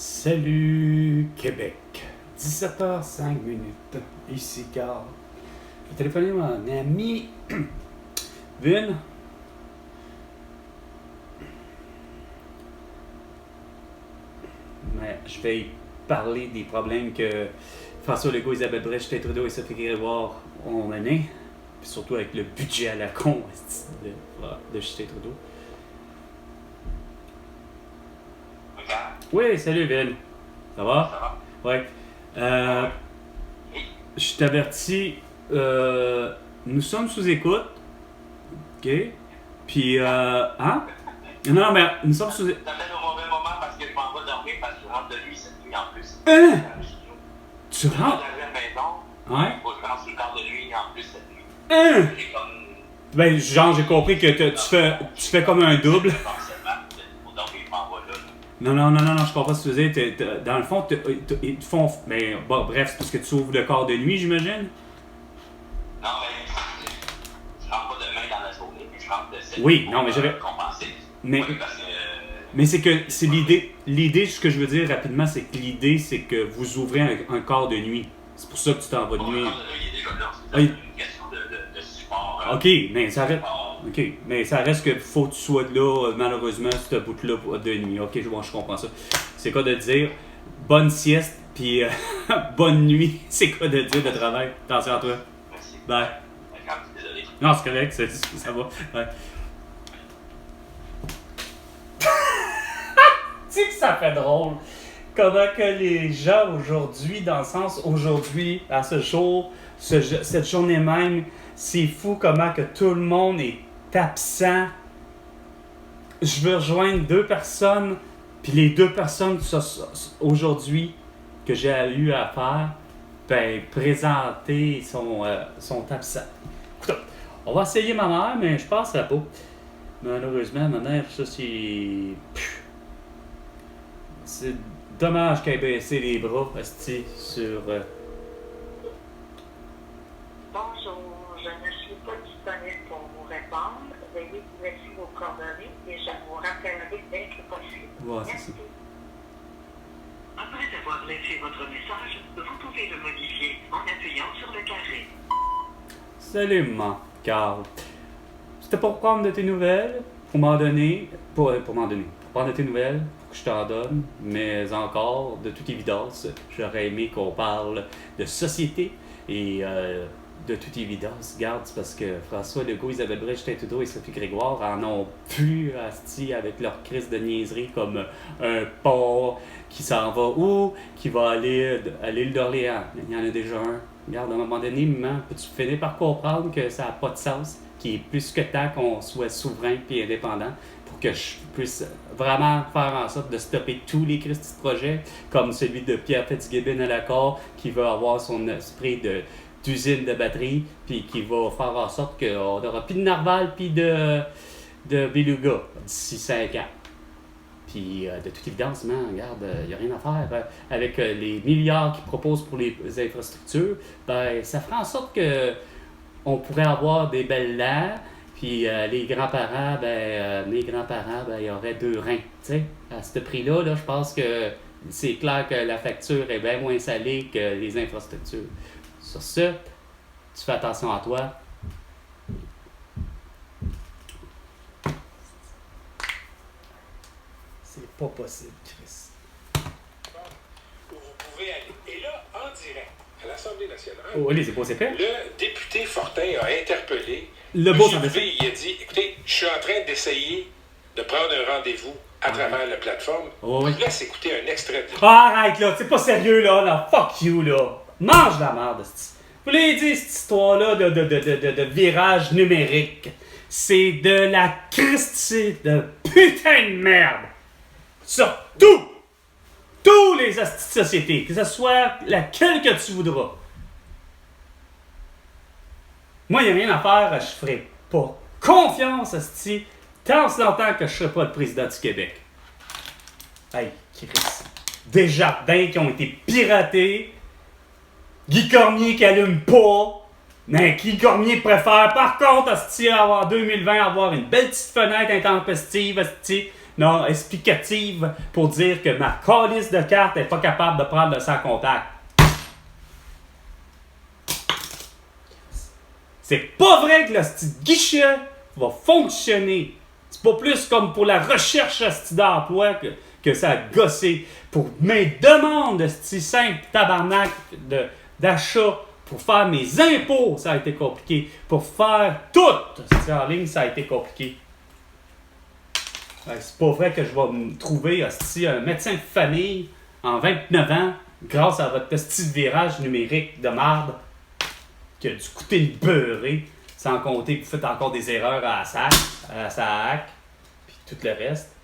Salut Québec, 17h05. Ici Carl. Je vais téléphoner à mon ami Vin. Mais je vais y parler des problèmes que François Legault, Isabelle Brèche, Justin Trudeau et Sophie Grégoire ont mené. Puis surtout avec le budget à la con de Justin Trudeau. Oui, salut Vin. Ça va? Ça va? Ouais. Je t'avertis, nous sommes sous écoute. OK? Puis, hein? Non, mais nous sommes sous écoute. Ça fait au mauvais moment parce que je m'en vais dormir parce que je rentre de nuit cette nuit en plus. Hein? Tu Je rentre rentres? à la maison. Ouais? Il faut que je rentre sur le quart de nuit en plus cette nuit. Hein? J'ai comme. Ben, genre, j'ai compris que tu fais comme un double. Forcément, pour dormir, je m'en vais là. Non, je comprends ce que tu veux dire. Dans le fond, ils te font. Mais, bon, bref, c'est parce que tu ouvres le quart de nuit, j'imagine? Non, mais je rentre pas demain dans la journée, mais je rentre de cette Oui, nuit non, mais pour, j'avais. compenser. Mais. Oui, parce que. Mais c'est que c'est l'idée. L'idée, ce que je veux dire rapidement, c'est que l'idée, c'est que vous ouvrez un quart de nuit. C'est pour ça que tu t'en vas de nuit. Le quart de nuit, il est déjà là. C'est Oui. une question de support. Ok, mais ça reste. Ok, mais ça reste que faut que tu sois là, malheureusement, ce bout-là de nuit. Ok, je comprends ça. C'est quoi de dire bonne sieste, puis bonne nuit. C'est quoi de dire de travail. Attention à toi. Merci. Bye. D'accord, désolé. Non, c'est correct, ça va. Ouais. Tu sais que ça fait drôle. Comment que les gens aujourd'hui, dans le sens aujourd'hui, à ce jour, cette journée même, c'est fou comment que tout le monde est absent. Je veux rejoindre deux personnes, puis les deux personnes aujourd'hui que j'ai eu à faire, ben, présenter sont absents. Écoute, on va essayer ma mère, mais je passerai pas. Malheureusement, ma mère, ça c'est... C'est dommage qu'elle ait baissé les bras, asti, sur... Bonjour, je ne suis pas disponible pour vous répondre. Veuillez laisser vos coordonnées et je vous rappellerai dès que possible. Ouais, c'est Merci. ça. Après avoir laissé votre message, vous pouvez le modifier en appuyant sur le carré. Salut, maman, Carl. C'était pour prendre de tes nouvelles, pour m'en donner... Pour prendre de tes nouvelles, pour que je t'en donne, mais encore, de toute évidence, j'aurais aimé qu'on parle de société et de toute évidence, regarde, c'est parce que François Legault, Isabelle Brèche, Justin Trudeau et Sophie Grégoire en ont plus asti avec leur crise de niaiserie comme un port qui s'en va où, qui va aller à l'île d'Orléans. Il y en a déjà un. Regarde, à un moment donné, maman, peux-tu finir par comprendre que ça n'a pas de sens, qu'il est plus que temps qu'on soit souverain et indépendant pour que je puisse vraiment faire en sorte de stopper tous les Christy de projets, comme celui de Pierre Fitzgibbon à l'accord, qui veut avoir son esprit d'usine de batterie, puis qui va faire en sorte qu'on n'aura plus de narval puis de beluga d'ici 5 ans. Puis, de toute évidence, regarde, il n'y a rien à faire. Avec les milliards qu'ils proposent pour les infrastructures, ben, ça fera en sorte que on pourrait avoir des belles laits, puis les grands-parents, mes grands-parents, il y aurait 2 reins. Tu sais, à ce prix-là, je pense que c'est clair que la facture est bien moins salée que les infrastructures. Sur ce, tu fais attention à toi. C'est pas possible, Chris. Où vous pouvez aller. Et là, en direct, à l'Assemblée nationale, Oh, allez, c'est pas, c'est fait. le député Fortin a interpellé Le beau, ça M. fait ça. Dubé. Il a dit, écoutez, je suis en train d'essayer de prendre un rendez-vous à travers la plateforme. Oh, oui. Je vous laisse écouter un extrait de... Ah, arrête là, c'est pas sérieux là, fuck you là. Mange la merde, c'ti. Vous l'avez dit cette histoire-là de virage numérique. C'est de la Christie de putain de merde. Sur tous les astis de société, que ce soit laquelle que tu voudras. Moi, il n'y a rien à faire, je ferai pas confiance, asti, tant aussi longtemps que je serai pas le président du Québec. Hey, Chris. Des jardins qui ont été piratés. Guy Cormier qui allume pas. Mais Guy Cormier préfère, par contre, asti, en 2020, avoir une belle petite fenêtre intempestive, asti, non explicative pour dire que ma calice de carte n'est pas capable de prendre le sans contact. C'est pas vrai que le petit guichet va fonctionner. C'est pas plus comme pour la recherche d'emploi que ça a gossé. Pour mes demandes de petit simple tabarnak d'achat, pour faire mes impôts, ça a été compliqué. Pour faire tout en ligne, ça a été compliqué. C'est pas vrai que je vais me trouver un médecin de famille en 29 ans grâce à votre petit virage numérique de marde qui a dû coûter le beurré, sans compter que vous faites encore des erreurs à la SAC, puis tout le reste.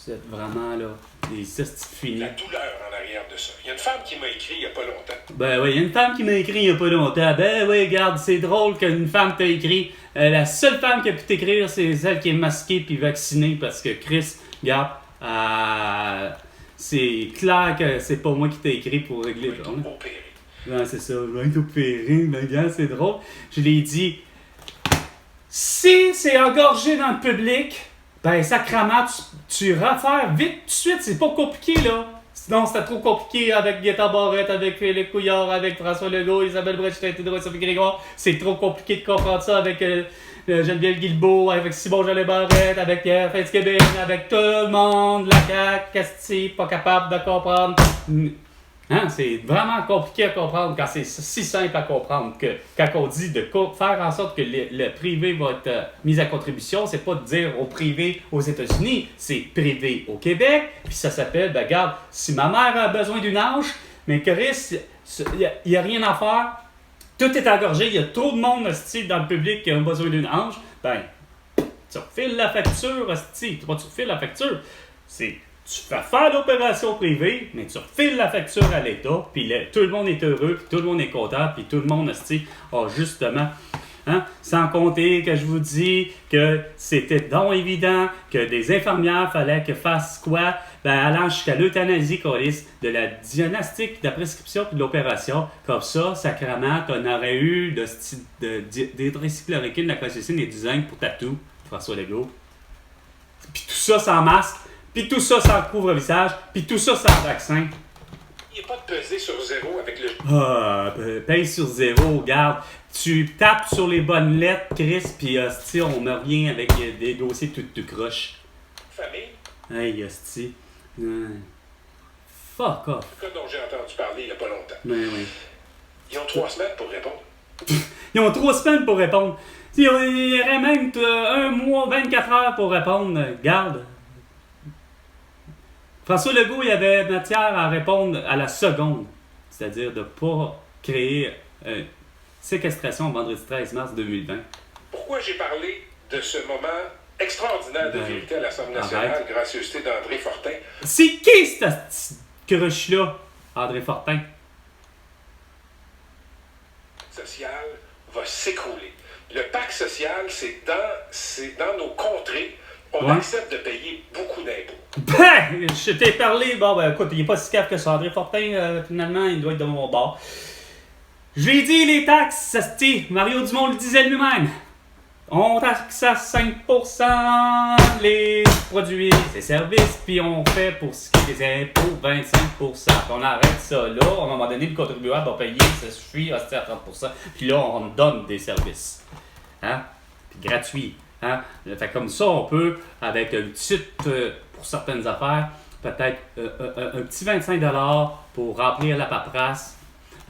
Vous êtes vraiment là, des hosties finis. La douleur en arrière de ça. Il y a une femme qui m'a écrit il n'y a pas longtemps. Ben oui, il y a une femme qui m'a écrit il n'y a pas longtemps. Ben oui, regarde, c'est drôle qu'une femme t'a écrit. La seule femme qui a pu t'écrire, c'est celle qui est masquée puis vaccinée parce que Chris, regarde, c'est clair que c'est pas moi qui t'ai écrit pour régler le problème. Ouais, c'est ça, je vais être opéré. Ben regarde, c'est drôle. Je l'ai dit, si c'est engorgé dans le public, ben sacrément, tu refais vite tout de suite, c'est pas compliqué là. Sinon, c'était trop compliqué avec Guetta Barrette, avec Philippe Couillard, avec François Legault, Isabelle Brechstein, Théodore Sophie Grégoire. C'est trop compliqué de comprendre ça avec Geneviève Guilbeault, avec Simon Jolet Barrette, avec Pierre Fitzgibbon, avec tout le monde, la CAQ, Casti, pas capable de comprendre. Hein? C'est vraiment compliqué à comprendre quand c'est si simple à comprendre que quand on dit de faire en sorte que le privé va être mis à contribution, c'est pas de dire au privé aux États-Unis, c'est privé au Québec, puis ça s'appelle, ben regarde, si ma mère a besoin d'une hanche, mais Chris, il n'y a rien à faire, tout est engorgé, il y a trop de monde hostie dans le public qui a besoin d'une hanche, ben, tu refiles la facture, hostie, tu refiles la facture, tu fais faire l'opération privée, mais tu refiles la facture à l'État, puis tout le monde est heureux, puis tout le monde est content, puis tout le monde a justement... Hein? Sans compter que je vous dis que c'était donc évident que des infirmières fallait qu'elles fassent quoi? Ben, allant jusqu'à l'euthanasie, de la diagnostic, de la prescription puis de l'opération. Comme ça, sacrément, t'en aurais eu d'hydroxychloroquine, de la colchicine et du zinc pour tatou, François Legault. Puis tout ça sans masque. Puis tout ça sans couvre-visage, puis tout ça sans vaccin. Il n'y a pas de peser sur zéro avec le... Paye sur zéro, regarde. Tu tapes sur les bonnes lettres, Chris, puis hostie, on me revient avec des dossiers tout croche. Famille. Hey, hostie. Fuck off. Le cas dont j'ai entendu parler il n'y a pas longtemps. Ben oui. Ils ont 3 semaines pour répondre. Ils ont 3 semaines pour répondre. Il y aurait même 1 mois, 24 heures pour répondre. Garde. François Legault, il avait matière à répondre à la seconde, c'est-à-dire de ne pas créer séquestration vendredi 13 mars 2020. Pourquoi j'ai parlé de ce moment extraordinaire de vérité à l'Assemblée nationale, gracieuseté d'André Fortin? C'est qui cette cruche-là, André Fortin? Social va s'écrouler. Le pacte social, c'est dans nos contrées. On accepte de payer beaucoup d'impôts. Ben, je t'ai parlé. Bon, ben, écoute, il n'est pas si cave que ça. André Fortin, finalement, il doit être de mon bord. Je lui ai dit, les taxes, ça se tire. Mario Dumont le disait lui-même. On taxe à 5% les produits et services, puis on fait pour ce qui est des impôts 25%. Puis on arrête ça là. À un moment donné, le contribuable va payer, ça suffit, à 30%. Puis là, on donne des services. Hein? Puis gratuit. Hein? Fait comme ça, on peut, avec une petite, pour certaines affaires, peut-être un petit 25$ pour remplir la paperasse,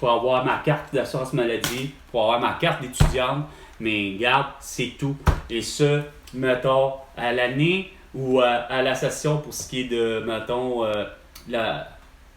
pour avoir ma carte d'assurance maladie, pour avoir ma carte d'étudiante, mais garde, c'est tout. Et ce, mettons, à l'année ou à la session pour ce qui est de, mettons,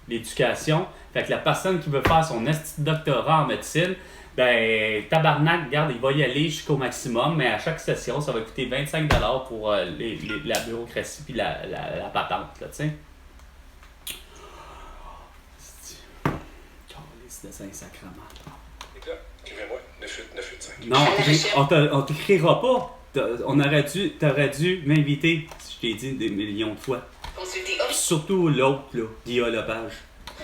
l'éducation. Fait que la personne qui veut faire son doctorat en médecine, ben, tabarnak, regarde, il va y aller jusqu'au maximum, mais à chaque session, ça va coûter 25$ pour la bureaucratie puis la patente, là, tu sais. Calice de Saint-Sacrement. Les gars, écrivez-moi, 985. Non, on t'écrira pas. T'aurais dû m'inviter, si je t'ai dit des millions de fois. Consultez Surtout l'autre, là, Guillaume Lepage.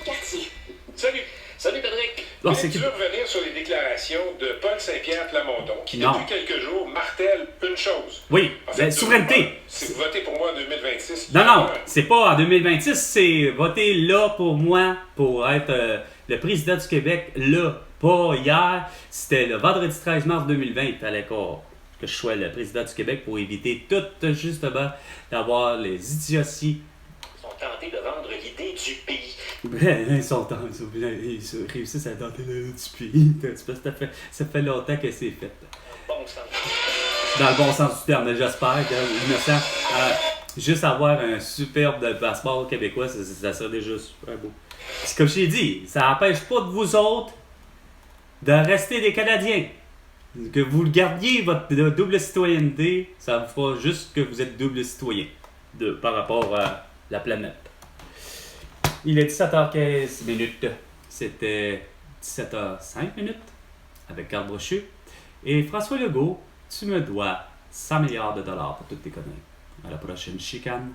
quartier. Salut! Salut, Patrick. Non, Mais tu veux revenir sur les déclarations de Paul Saint-Pierre Plamondon, qui Non. depuis quelques jours martèle une chose. Oui, En fait, la souveraineté. Si vous votez pour moi en 2026... Non, c'est pas en 2026, c'est voter là pour moi, pour être le président du Québec, là, pas hier. C'était le vendredi 13 mars 2020, il fallait que je sois le président du Québec pour éviter tout, justement, d'avoir les idioties. Ils sont tentés de vendre l'idée du pays. Ils réussissent à tenter du pays. Ça fait longtemps que c'est fait. Bon sens. Dans le bon sens du terme, j'espère que innocent. Juste avoir un superbe passeport québécois, ça serait déjà super beau. Puis comme je t'ai dit, ça n'empêche pas de vous autres de rester des Canadiens. Que vous gardiez votre double citoyenneté, ça vous fera juste que vous êtes double citoyen par rapport à la planète. Il est 17h15 minutes. C'était 17h05 minutes avec Carl Brochu. Et François Legault, tu me dois 100 milliards de dollars pour toutes tes conneries. À la prochaine chicane.